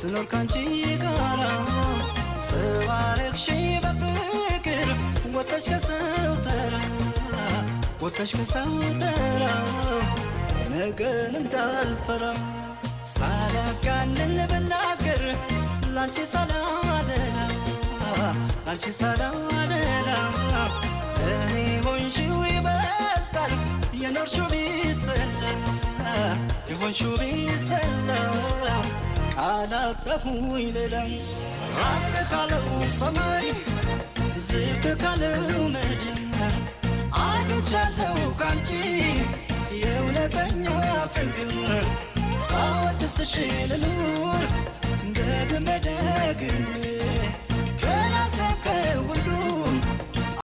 ስኖር ካንቺ ጋራ ስባረክሽ በፍቅር ወጥተሽ ከሰው ተራ ወጥተሽ ከሰው ተራ ነገን እንዳልፈራ ሳላጋንን ብናገር ላንቺ ሳላደላ ላንቺ ሳላደላ እኔ ሆንሽው ይበልጣል የኖርሽው ቢሰላ የሆንሽው ቢሰላ ቃላጠፉኝ ሌላም ራቅ ካለው ሰማይ ዝቅ ካለው ምድር አግኝቻለሁ ካንቺ የእውነተኛ ፍቅር ሳወድስሽ ልኑር ደግሜ ደግሜ